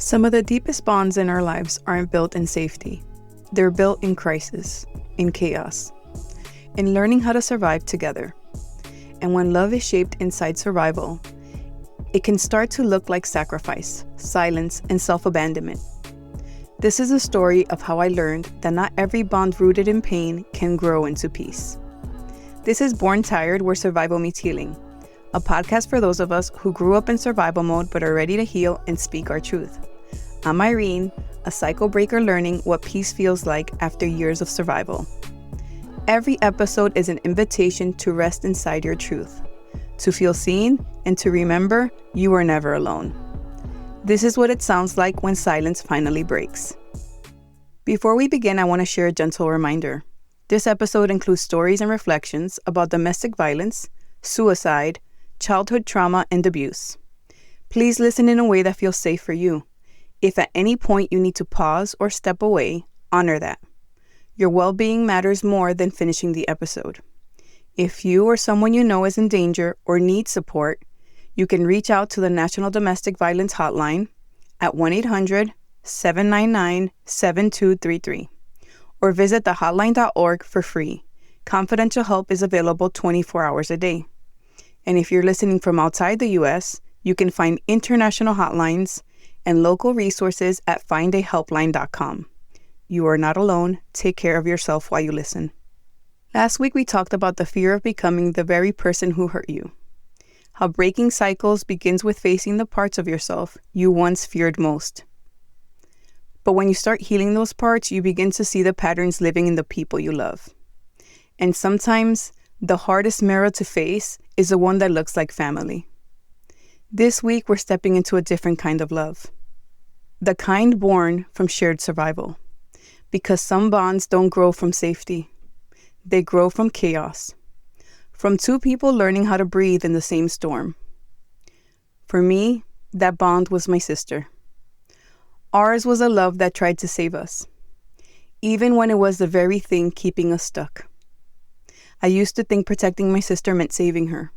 Some of the deepest bonds in our lives aren't built in safety. They're built in crisis, in chaos, in learning how to survive together. And when love is shaped inside survival, it can start to look like sacrifice, silence, and self-abandonment. This is a story of how I learned that not every bond rooted in pain can grow into peace. This is Born Tired, where survival meets healing, a podcast for those of us who grew up in survival mode but are ready to heal and speak our truth. I'm Irene, a cycle breaker learning what peace feels like after years of survival. Every episode is an invitation to rest inside your truth, to feel seen, and to remember you are never alone. This is what it sounds like when silence finally breaks. Before we begin, I want to share a gentle reminder. This episode includes stories and reflections about domestic violence, suicide, childhood trauma, and abuse. Please listen in a way that feels safe for you. If at any point you need to pause or step away, honor that. Your well-being matters more than finishing the episode. If you or someone you know is in danger or needs support, you can reach out to the National Domestic Violence Hotline at 1-800-799-7233 or visit thehotline.org for free. Confidential help is available 24 hours a day. And if you're listening from outside the U.S., you can find international hotlines and local resources at findahelpline.com. You are not alone. Take care of yourself while you listen. Last week, we talked about the fear of becoming the very person who hurt you. How breaking cycles begins with facing the parts of yourself you once feared most. But when you start healing those parts, you begin to see the patterns living in the people you love. And sometimes the hardest mirror to face is the one that looks like family. This week, we're stepping into a different kind of love. The kind born from shared survival. Because some bonds don't grow from safety. They grow from chaos. From two people learning how to breathe in the same storm. For me, that bond was my sister. Ours was a love that tried to save us, even when it was the very thing keeping us stuck. I used to think protecting my sister meant saving her.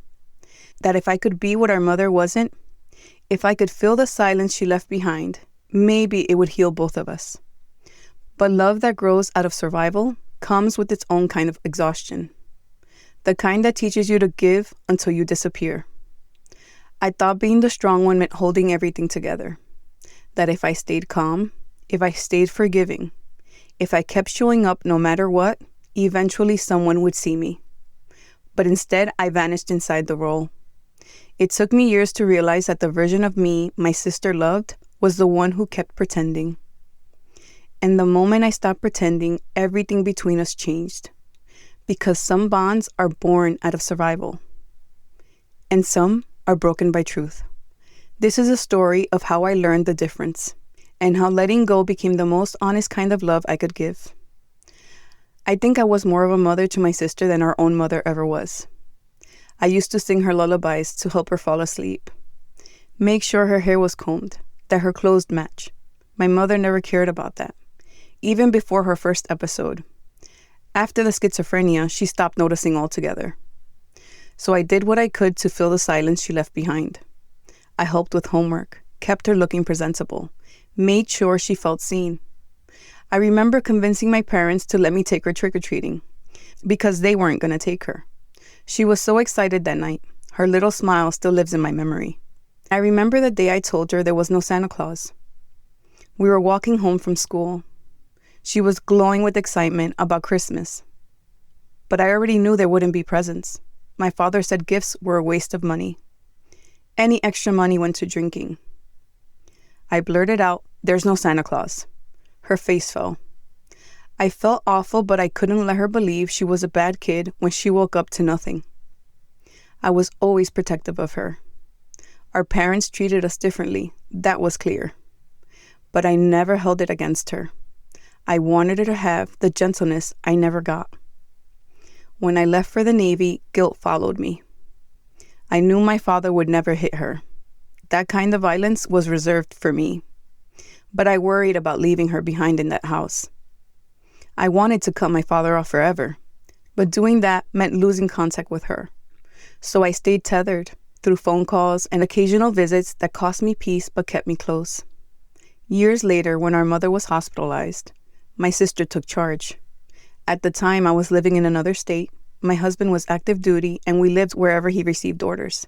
That if I could be what our mother wasn't, if I could fill the silence she left behind, maybe it would heal both of us. But love that grows out of survival comes with its own kind of exhaustion. The kind that teaches you to give until you disappear. I thought being the strong one meant holding everything together. That if I stayed calm, if I stayed forgiving, if I kept showing up no matter what, eventually someone would see me. But instead, I vanished inside the role. It took me years to realize that the version of me my sister loved was the one who kept pretending. And the moment I stopped pretending, everything between us changed. Because some bonds are born out of survival. And some are broken by truth. This is a story of how I learned the difference, and how letting go became the most honest kind of love I could give. I think I was more of a mother to my sister than our own mother ever was. I used to sing her lullabies to help her fall asleep. Make sure her hair was combed, that her clothes match. My mother never cared about that, even before her first episode. After the schizophrenia, she stopped noticing altogether. So I did what I could to fill the silence she left behind. I helped with homework, kept her looking presentable, made sure she felt seen. I remember convincing my parents to let me take her trick-or-treating, because they weren't going to take her. She was so excited that night. Her little smile still lives in my memory. I remember the day I told her there was no Santa Claus. We were walking home from school. She was glowing with excitement about Christmas. But I already knew there wouldn't be presents. My father said gifts were a waste of money. Any extra money went to drinking. I blurted out, "There's no Santa Claus." Her face fell. I felt awful, but I couldn't let her believe she was a bad kid when she woke up to nothing. I was always protective of her. Our parents treated us differently, that was clear. But I never held it against her. I wanted her to have the gentleness I never got. When I left for the Navy, guilt followed me. I knew my father would never hit her. That kind of violence was reserved for me. But I worried about leaving her behind in that house. I wanted to cut my father off forever, but doing that meant losing contact with her. So I stayed tethered through phone calls and occasional visits that cost me peace but kept me close. Years later, when our mother was hospitalized, my sister took charge. At the time, I was living in another state. My husband was active duty, and we lived wherever he received orders.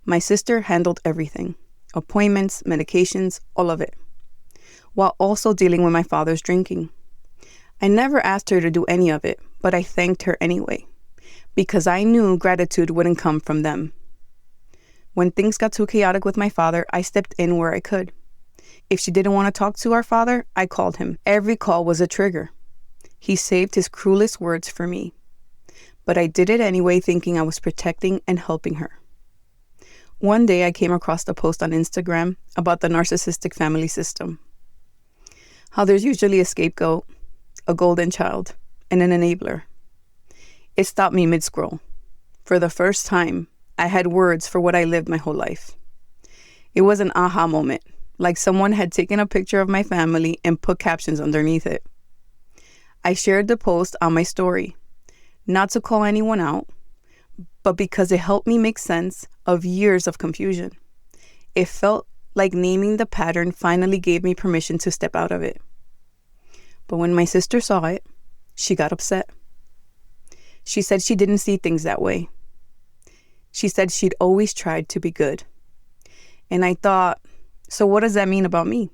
My sister handled everything: appointments, medications, all of it, while also dealing with my father's drinking. I never asked her to do any of it, but I thanked her anyway, because I knew gratitude wouldn't come from them. When things got too chaotic with my father, I stepped in where I could. If she didn't want to talk to our father, I called him. Every call was a trigger. He saved his cruelest words for me. But I did it anyway, thinking I was protecting and helping her. One day I came across a post on Instagram about the narcissistic family system. How there's usually a scapegoat, a golden child, and an enabler. It stopped me mid-scroll. For the first time, I had words for what I lived my whole life. It was an aha moment, like someone had taken a picture of my family and put captions underneath it. I shared the post on my story, not to call anyone out, but because it helped me make sense of years of confusion. It felt like naming the pattern finally gave me permission to step out of it. But when my sister saw it, she got upset. She said she didn't see things that way. She said she'd always tried to be good. And I thought, so what does that mean about me?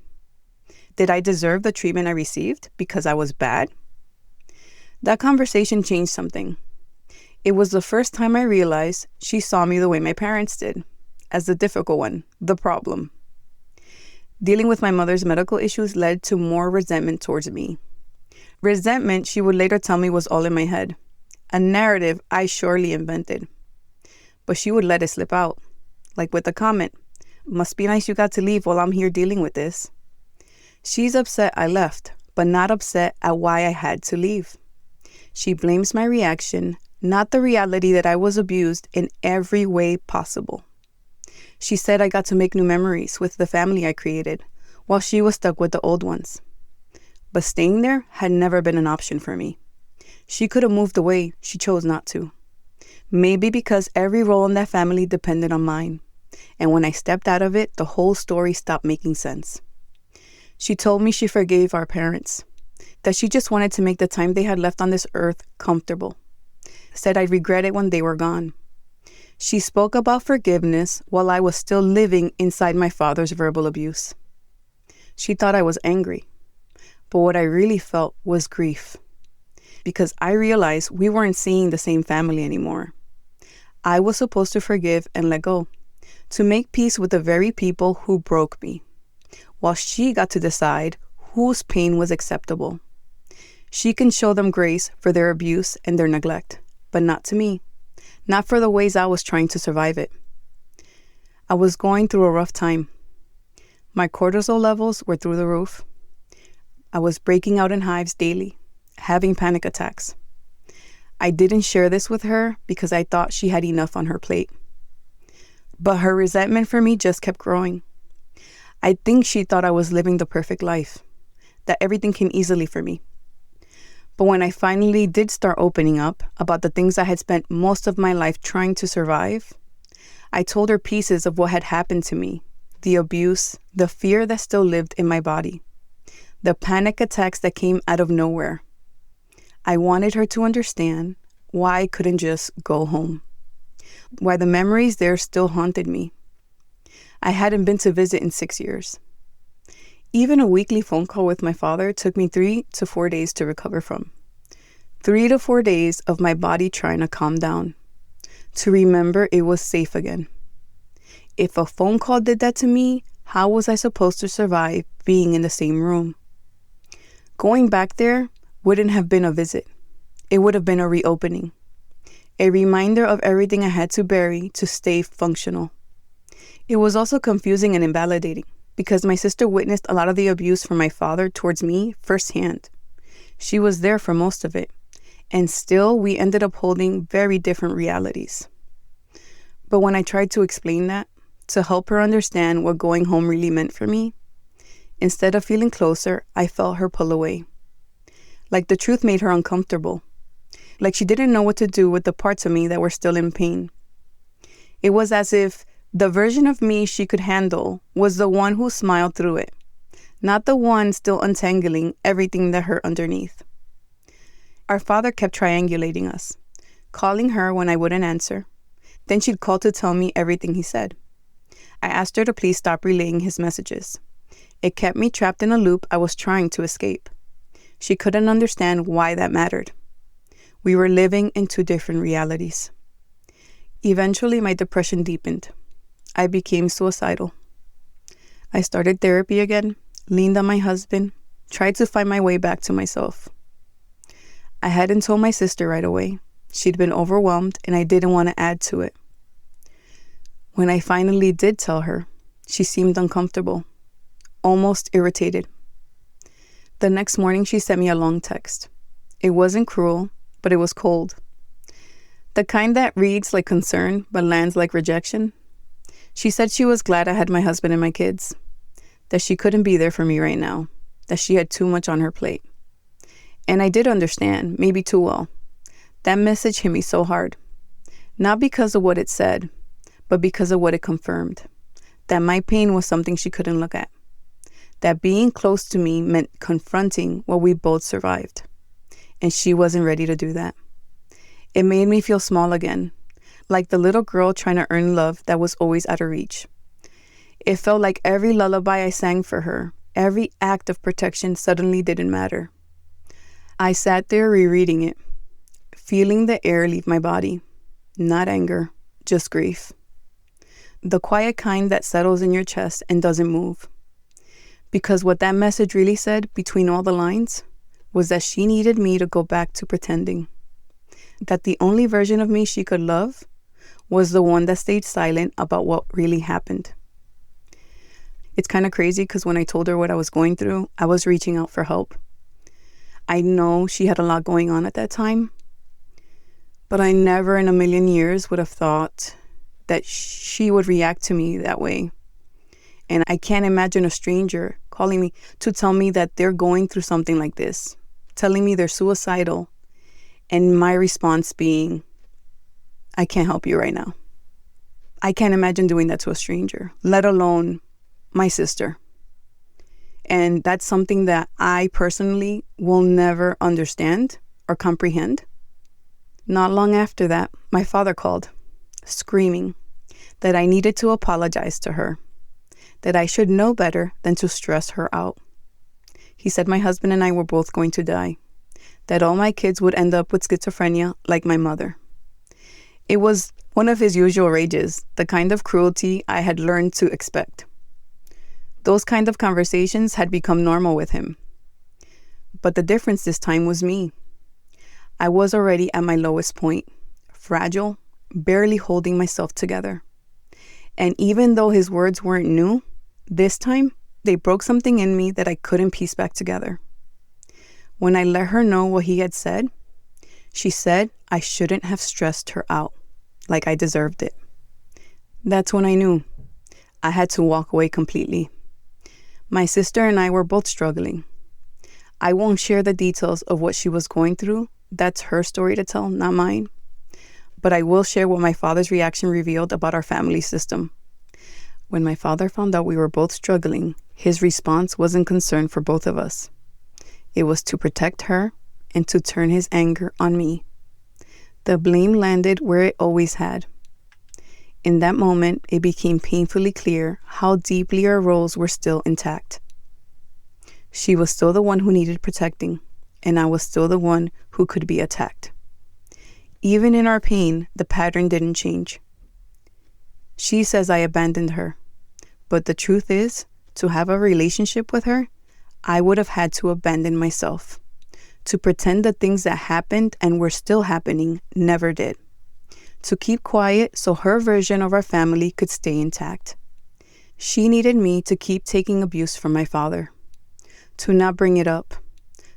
Did I deserve the treatment I received because I was bad? That conversation changed something. It was the first time I realized she saw me the way my parents did, as the difficult one, the problem. Dealing with my mother's medical issues led to more resentment towards me. Resentment, she would later tell me, was all in my head, a narrative I surely invented. But she would let it slip out, like with a comment, "Must be nice you got to leave while I'm here dealing with this." She's upset I left, but not upset at why I had to leave. She blames my reaction, not the reality that I was abused in every way possible. She said I got to make new memories with the family I created, while she was stuck with the old ones. But staying there had never been an option for me. She could have moved away, she chose not to. Maybe because every role in that family depended on mine. And when I stepped out of it, the whole story stopped making sense. She told me she forgave our parents, that she just wanted to make the time they had left on this earth comfortable. Said I'd regret it when they were gone. She spoke about forgiveness while I was still living inside my father's verbal abuse. She thought I was angry, but what I really felt was grief, because I realized we weren't seeing the same family anymore. I was supposed to forgive and let go, to make peace with the very people who broke me, while she got to decide whose pain was acceptable. She can show them grace for their abuse and their neglect, but not to me, not for the ways I was trying to survive it. I was going through a rough time. My cortisol levels were through the roof. I was breaking out in hives daily, having panic attacks. I didn't share this with her because I thought she had enough on her plate. But her resentment for me just kept growing. I think she thought I was living the perfect life, that everything came easily for me. But when I finally did start opening up about the things I had spent most of my life trying to survive, I told her pieces of what had happened to me, the abuse, the fear that still lived in my body, the panic attacks that came out of nowhere. I wanted her to understand why I couldn't just go home, why the memories there still haunted me. I hadn't been to visit in 6 years. Even a weekly phone call with my father took me 3 to 4 days to recover from. 3 to 4 days of my body trying to calm down, to remember it was safe again. If a phone call did that to me, how was I supposed to survive being in the same room? Going back there wouldn't have been a visit. It would have been a reopening, a reminder of everything I had to bury to stay functional. It was also confusing and invalidating, because my sister witnessed a lot of the abuse from my father towards me firsthand. She was there for most of it, and still we ended up holding very different realities. But when I tried to explain that, to help her understand what going home really meant for me, instead of feeling closer, I felt her pull away. Like the truth made her uncomfortable. Like she didn't know what to do with the parts of me that were still in pain. It was as if the version of me she could handle was the one who smiled through it, not the one still untangling everything that hurt underneath. Our father kept triangulating us, calling her when I wouldn't answer. Then she'd call to tell me everything he said. I asked her to please stop relaying his messages. It kept me trapped in a loop I was trying to escape. She couldn't understand why that mattered. We were living in two different realities. Eventually, my depression deepened. I became suicidal. I started therapy again, leaned on my husband, tried to find my way back to myself. I hadn't told my sister right away. She'd been overwhelmed, and I didn't want to add to it. When I finally did tell her, she seemed uncomfortable, almost irritated. The next morning, she sent me a long text. It wasn't cruel, but it was cold. The kind that reads like concern, but lands like rejection. She said she was glad I had my husband and my kids, that she couldn't be there for me right now, that she had too much on her plate. And I did understand, maybe too well. That message hit me so hard, not because of what it said, but because of what it confirmed, that my pain was something she couldn't look at, that being close to me meant confronting what we both survived, and she wasn't ready to do that. It made me feel small again, like the little girl trying to earn love that was always out of reach. It felt like every lullaby I sang for her, every act of protection suddenly didn't matter. I sat there rereading it, feeling the air leave my body. Not anger, just grief. The quiet kind that settles in your chest and doesn't move. Because what that message really said, between all the lines, was that she needed me to go back to pretending. That the only version of me she could love was the one that stayed silent about what really happened. It's kind of crazy because when I told her what I was going through, I was reaching out for help. I know she had a lot going on at that time, but I never in a million years would have thought that she would react to me that way. And I can't imagine a stranger calling me to tell me that they're going through something like this, telling me they're suicidal, and my response being, I can't help you right now. I can't imagine doing that to a stranger, let alone my sister. And that's something that I personally will never understand or comprehend. Not long after that, my father called, screaming that I needed to apologize to her, that I should know better than to stress her out. He said my husband and I were both going to die, that all my kids would end up with schizophrenia like my mother. It was one of his usual rages, the kind of cruelty I had learned to expect. Those kind of conversations had become normal with him. But the difference this time was me. I was already at my lowest point, fragile, barely holding myself together. And even though his words weren't new, this time they broke something in me that I couldn't piece back together. When I let her know what he had said, she said I shouldn't have stressed her out, like I deserved it. That's when I knew I had to walk away completely. My sister and I were both struggling. I won't share the details of what she was going through. That's her story to tell, not mine. But I will share what my father's reaction revealed about our family system. When my father found out we were both struggling, his response wasn't concern for both of us. It was to protect her and to turn his anger on me. The blame landed where it always had. In that moment, it became painfully clear how deeply our roles were still intact. She was still the one who needed protecting, and I was still the one who could be attacked. Even in our pain, the pattern didn't change. She says I abandoned her, but the truth is, to have a relationship with her, I would have had to abandon myself, to pretend the things that happened and were still happening never did, to keep quiet so her version of our family could stay intact. She needed me to keep taking abuse from my father, to not bring it up,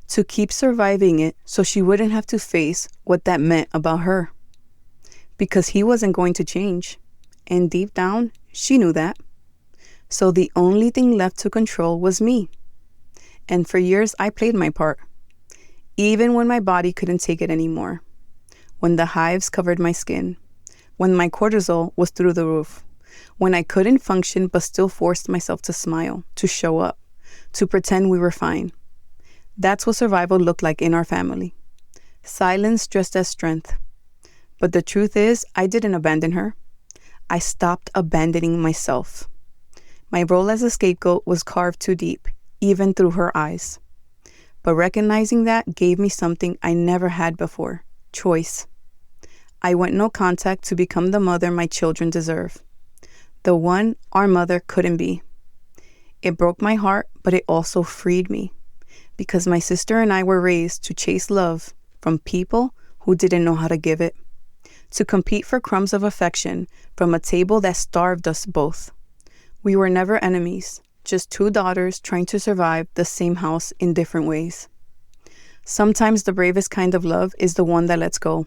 to keep surviving it so she wouldn't have to face what that meant about her. Because he wasn't going to change, and deep down, she knew that. So the only thing left to control was me. And for years, I played my part, even when my body couldn't take it anymore, when the hives covered my skin, when my cortisol was through the roof, when I couldn't function but still forced myself to smile, to show up, to pretend we were fine. That's what survival looked like in our family. Silence dressed as strength. But the truth is, I didn't abandon her. I stopped abandoning myself. My role as a scapegoat was carved too deep, even through her eyes. But recognizing that gave me something I never had before: choice. I went no contact to become the mother my children deserve. The one our mother couldn't be. It broke my heart, but it also freed me. Because my sister and I were raised to chase love from people who didn't know how to give it. To compete for crumbs of affection from a table that starved us both. We were never enemies, just two daughters trying to survive the same house in different ways. Sometimes the bravest kind of love is the one that lets go.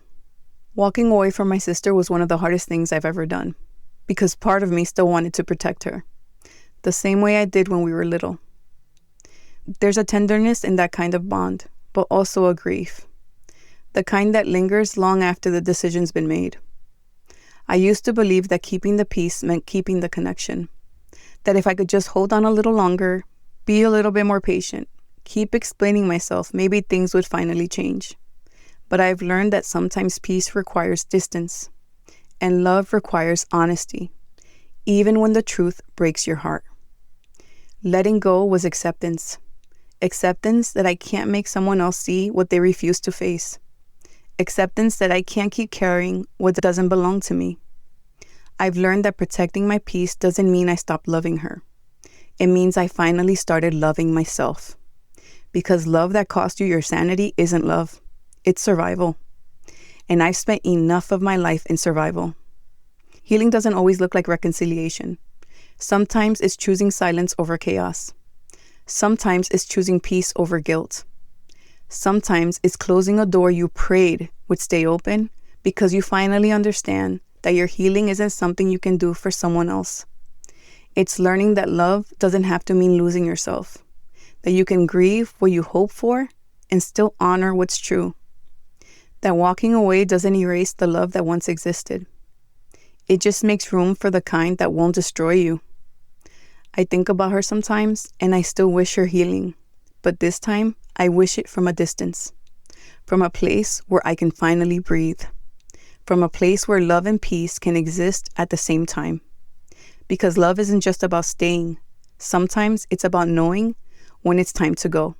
Walking away from my sister was one of the hardest things I've ever done, because part of me still wanted to protect her, the same way I did when we were little. There's a tenderness in that kind of bond, but also a grief. The kind that lingers long after the decision's been made. I used to believe that keeping the peace meant keeping the connection. That if I could just hold on a little longer, be a little bit more patient, keep explaining myself, maybe things would finally change. But I've learned that sometimes peace requires distance, and love requires honesty, even when the truth breaks your heart. Letting go was acceptance. Acceptance that I can't make someone else see what they refuse to face. Acceptance that I can't keep carrying what doesn't belong to me. I've learned that protecting my peace doesn't mean I stopped loving her. It means I finally started loving myself. Because love that costs you your sanity isn't love. It's survival. And I've spent enough of my life in survival. Healing doesn't always look like reconciliation. Sometimes it's choosing silence over chaos. Sometimes it's choosing peace over guilt. Sometimes it's closing a door you prayed would stay open because you finally understand that your healing isn't something you can do for someone else. It's learning that love doesn't have to mean losing yourself, that you can grieve what you hope for and still honor what's true, that walking away doesn't erase the love that once existed. It just makes room for the kind that won't destroy you. I think about her sometimes and I still wish her healing, but this time I wish it from a distance, from a place where I can finally breathe, from a place where love and peace can exist at the same time. Because love isn't just about staying. Sometimes it's about knowing when it's time to go,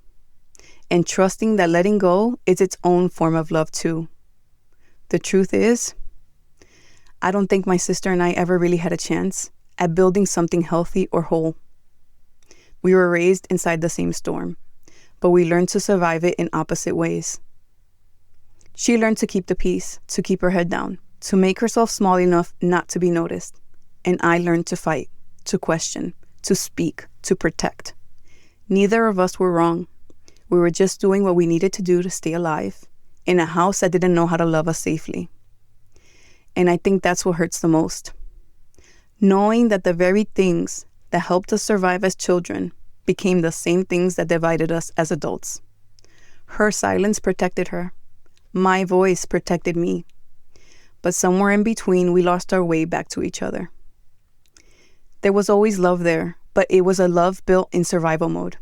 and trusting that letting go is its own form of love too. The truth is, I don't think my sister and I ever really had a chance at building something healthy or whole. We were raised inside the same storm, but we learned to survive it in opposite ways. She learned to keep the peace, to keep her head down, to make herself small enough not to be noticed. And I learned to fight, to question, to speak, to protect. Neither of us were wrong. We were just doing what we needed to do to stay alive in a house that didn't know how to love us safely. And I think that's what hurts the most. Knowing that the very things that helped us survive as children became the same things that divided us as adults. Her silence protected her. My voice protected me. But somewhere in between, we lost our way back to each other. There was always love there, but it was a love built in survival mode.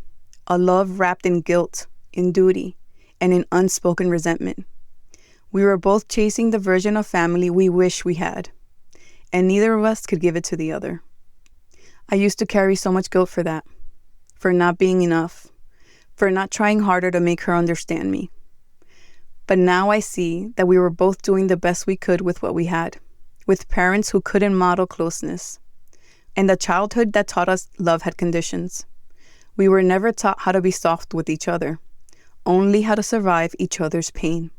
A love wrapped in guilt, in duty, and in unspoken resentment. We were both chasing the version of family we wish we had, and neither of us could give it to the other. I used to carry so much guilt for that, for not being enough, for not trying harder to make her understand me. But now I see that we were both doing the best we could with what we had, with parents who couldn't model closeness, and a childhood that taught us love had conditions. We were never taught how to be soft with each other, only how to survive each other's pain.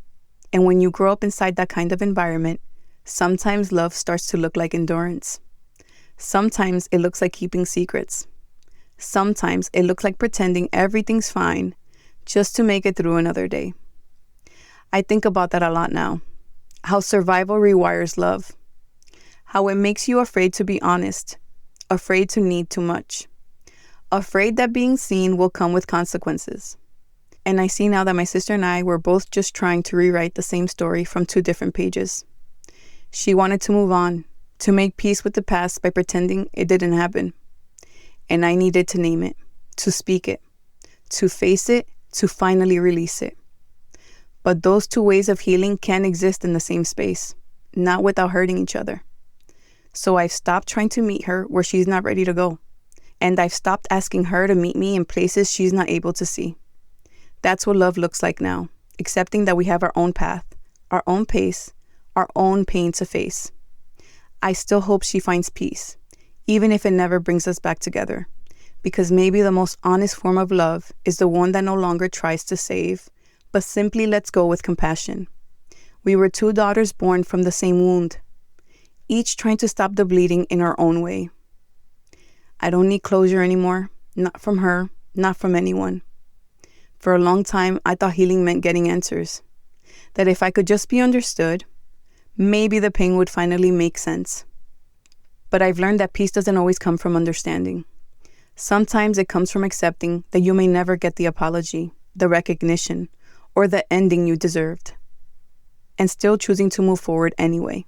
And when you grow up inside that kind of environment, sometimes love starts to look like endurance. Sometimes it looks like keeping secrets. Sometimes it looks like pretending everything's fine just to make it through another day. I think about that a lot now. How survival rewires love. How it makes you afraid to be honest. Afraid to need too much. Afraid that being seen will come with consequences. And I see now that my sister and I were both just trying to rewrite the same story from two different pages. She wanted to move on, to make peace with the past by pretending it didn't happen. And I needed to name it, to speak it, to face it, to finally release it. But those two ways of healing can't exist in the same space, not without hurting each other. So I've stopped trying to meet her where she's not ready to go. And I've stopped asking her to meet me in places she's not able to see. That's what love looks like now, accepting that we have our own path, our own pace, our own pain to face. I still hope she finds peace, even if it never brings us back together, because maybe the most honest form of love is the one that no longer tries to save, but simply lets go with compassion. We were two daughters born from the same wound, each trying to stop the bleeding in our own way. I don't need closure anymore, not from her, not from anyone. For a long time, I thought healing meant getting answers, that if I could just be understood, maybe the pain would finally make sense. But I've learned that peace doesn't always come from understanding. Sometimes it comes from accepting that you may never get the apology, the recognition, or the ending you deserved, and still choosing to move forward anyway.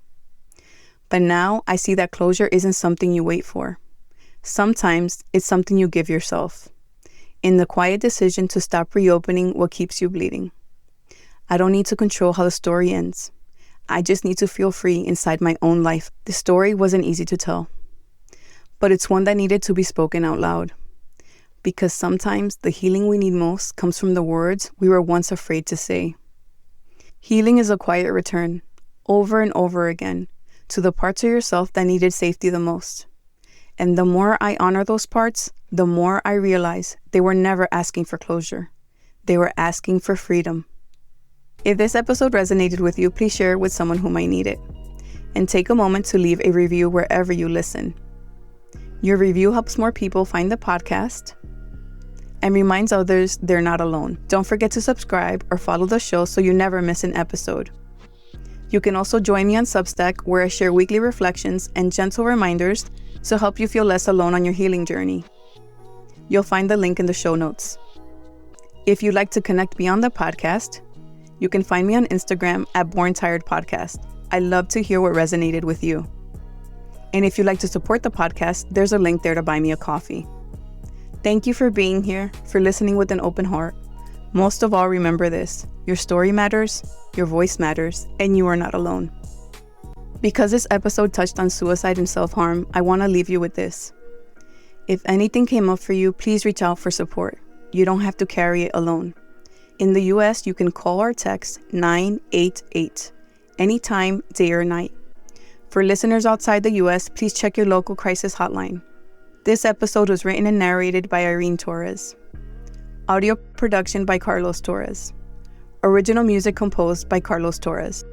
But now I see that closure isn't something you wait for. Sometimes it's something you give yourself, in the quiet decision to stop reopening what keeps you bleeding. I don't need to control how the story ends. I just need to feel free inside my own life. The story wasn't easy to tell, but it's one that needed to be spoken out loud. Because sometimes the healing we need most comes from the words we were once afraid to say. Healing is a quiet return, over and over again, to the parts of yourself that needed safety the most. And the more I honor those parts, the more I realize they were never asking for closure. They were asking for freedom. If this episode resonated with you, please share it with someone who might need it. And take a moment to leave a review wherever you listen. Your review helps more people find the podcast and reminds others they're not alone. Don't forget to subscribe or follow the show so you never miss an episode. You can also join me on Substack, where I share weekly reflections and gentle reminders to help you feel less alone on your healing journey. You'll find the link in the show notes. If you'd like to connect beyond the podcast, you can find me on Instagram at Born Tired Podcast. I love to hear what resonated with you. And if you'd like to support the podcast, there's a link there to buy me a coffee. Thank you for being here, for listening with an open heart. Most of all, remember this: your story matters, your voice matters, and you are not alone. Because this episode touched on suicide and self-harm, I want to leave you with this. If anything came up for you, please reach out for support. You don't have to carry it alone. In the US, you can call or text 988 anytime, day or night. For listeners outside the US, please check your local crisis hotline. This episode was written and narrated by Irene Torres. Audio production by Carlos Torres. Original music composed by Carlos Torres.